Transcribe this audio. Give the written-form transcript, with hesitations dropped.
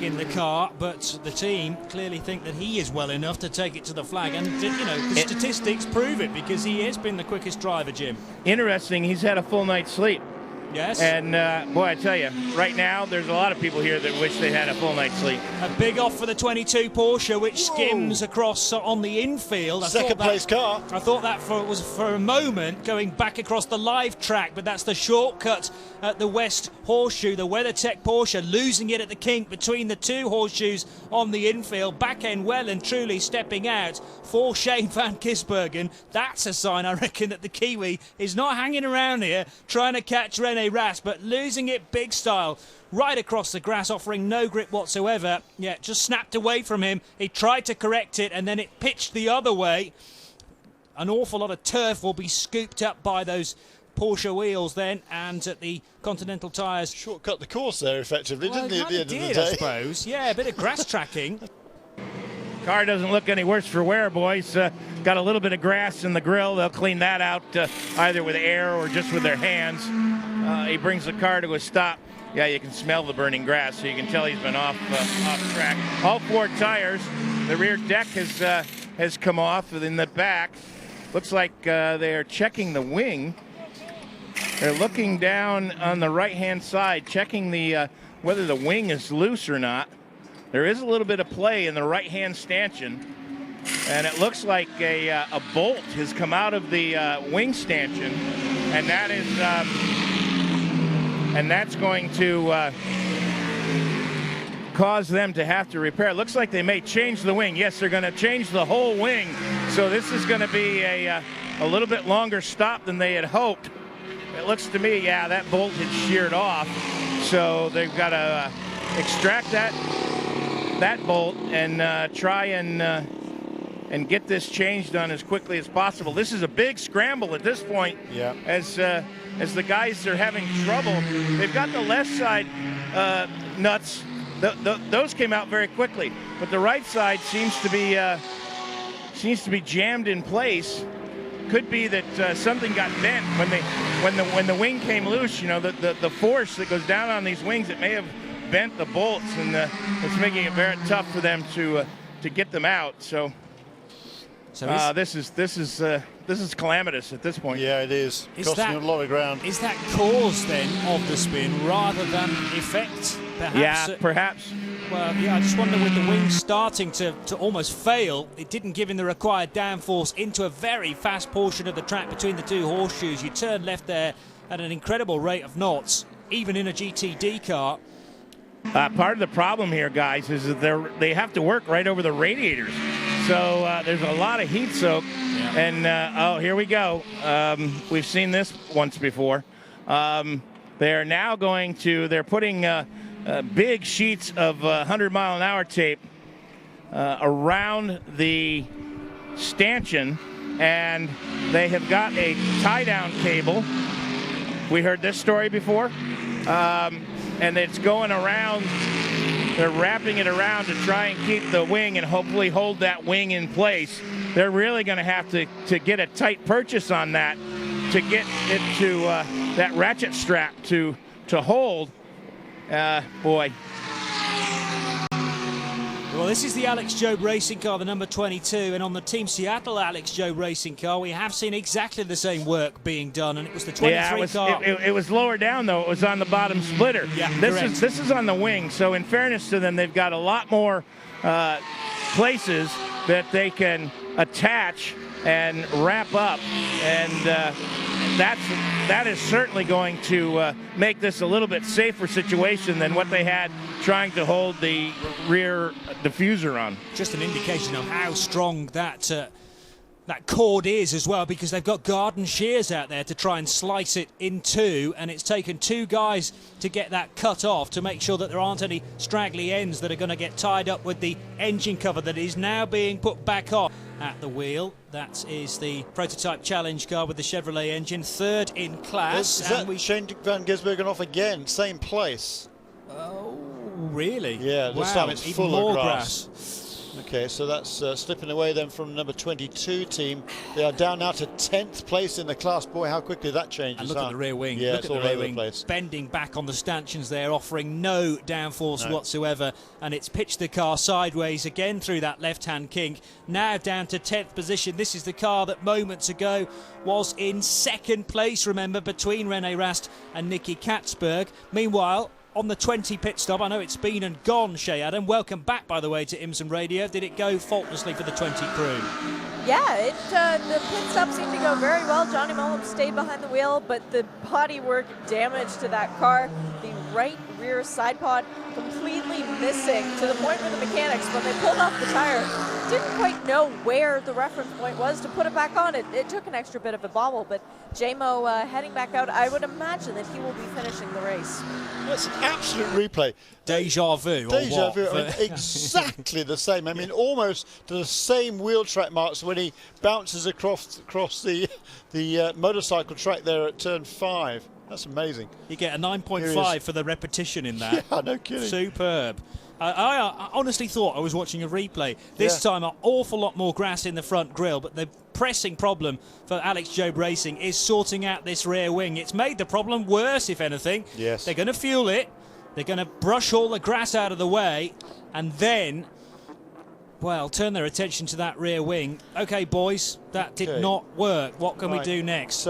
in the car, but the team clearly think that he is well enough to take it to the flag, and you know, the statistics prove it because he has been the quickest driver, Jim. Interesting, he's had a full night's sleep. Yes. And boy, I tell you, right now there's a lot of people here that wish they had a full night's sleep. A big off for the 22 Porsche, which skims across on the infield. Second place car. I thought that was for a moment going back across the live track, but that's the shortcut at the West Horseshoe. The WeatherTech Porsche losing it at the kink between the two horseshoes on the infield. Back end well and truly stepping out for Shane van Gisbergen. That's a sign, I reckon, that the Kiwi is not hanging around here trying to catch Rene Rast, but losing it big style right across the grass, offering no grip whatsoever. Yeah, just snapped away from him. He tried to correct it and then it pitched the other way. An awful lot of turf will be scooped up by those Porsche wheels then, and at the Continental tyres. Shortcut the course there effectively, Well, didn't he, at the end of the day? I suppose. Yeah, a bit of grass tracking. Car doesn't look any worse for wear, boys. Got a little bit of grass in the grill. They'll clean that out either with air or just with their hands. He brings the car to a stop. Yeah, you can smell the burning grass, so you can tell he's been off track. All four tires. The rear deck has come off. In the back, looks like they are checking the wing. They're looking down on the right-hand side, checking the whether the wing is loose or not. There is a little bit of play in the right-hand stanchion, and it looks like a bolt has come out of the wing stanchion, and that is and that's going to cause them to have to repair. It looks like they may change the wing. Yes, they're going to change the whole wing, so this is going to be a little bit longer stop than they had hoped. It looks to me, yeah, that bolt had sheared off, so they've got to extract that bolt and try and get this change done as quickly as possible. This is a big scramble at this point. Yeah. As the guys are having trouble, they've got the left side nuts. Those came out very quickly, but the right side seems to be jammed in place. Could be that something got bent when the wing came loose. You know, the force that goes down on these wings, it may have bent the bolts, and it's making it very tough for them to get them out. So this is calamitous at this point. Yeah, it is. Costing a lot of ground. Is that cause then of the spin rather than effect? Perhaps? Yeah, perhaps. Well, yeah, I just wonder with the wings starting to almost fail, it didn't give him the required downforce into a very fast portion of the track between the two horseshoes. You turn left there at an incredible rate of knots, even in a GTD car. Part of the problem here, guys, is that they have to work right over the radiators. So there's a lot of heat soak. Yeah. And, oh, here we go. We've seen this once before. They're now they're putting big sheets of 100-mile-an-hour tape around the stanchion, and they have got a tie-down cable. We heard this story before. And it's going around. They're wrapping it around to try and keep the wing and hopefully hold that wing in place. They're really going to have to get a tight purchase on that to get it to that ratchet strap to hold. Boy. Well, this is the Alex Job racing car, the number 22, and on the Team Seattle Alex Job racing car, we have seen exactly the same work being done, and it was the 23 car. It was lower down, though. It was on the bottom splitter. Yeah, this is on the wing, so in fairness to them, they've got a lot more places that they can attach and wrap up, and that is certainly going to make this a little bit safer situation than what they had trying to hold the rear diffuser on. Just an indication of how strong that cord is as well, because they've got garden shears out there to try and slice it in two, and it's taken two guys to get that cut off to make sure that there aren't any straggly ends that are going to get tied up with the engine cover that is now being put back on at the wheel. That is the prototype challenge car with the Chevrolet engine, third in class. Is that Shane van Gisbergen off again? Same place. Oh, really? Yeah, this time it's even full more of grass. Okay, so that's slipping away then from number 22 team. They are down now to 10th place in the class. Boy, how quickly that changes. And look at the rear wing. Yeah, Look it's at the all rear over the wing place. bending back on the stanchions there, offering no downforce whatsoever. And it's pitched the car sideways again through that left-hand kink. Now down to 10th position. This is the car that moments ago was in second place, remember, between Rene Rast and Nicky Katzberg. Meanwhile, on the 20 pit stop, I know it's been and gone, Shay Adam. Welcome back, by the way, to Imson Radio. Did it go faultlessly for the 20 crew? Yeah, the pit stop seemed to go very well. Johnny Mullum stayed behind the wheel, but the bodywork damage to that car, the right rear side pod completely missing, to the point where the mechanics, when they pulled off the tire, didn't quite know where the reference point was to put it back on. It took an extra bit of a bobble, but J-Mo heading back out, I would imagine that he will be finishing the race. That's an absolute replay. Deja vu. Deja vu. Or what? I mean, exactly the same. I mean, almost to the same wheel track marks when he bounces across the motorcycle track there at turn 5. That's amazing. You get a 9.5 for the repetition in that. Yeah, no kidding. Superb. I honestly thought I was watching a replay. This time, an awful lot more grass in the front grille, but the pressing problem for Alex Job Racing is sorting out this rear wing. It's made the problem worse, if anything. Yes. They're going to fuel it. They're going to brush all the grass out of the way, and then, well, turn their attention to that rear wing. Okay, boys, that did not work. What can we do next?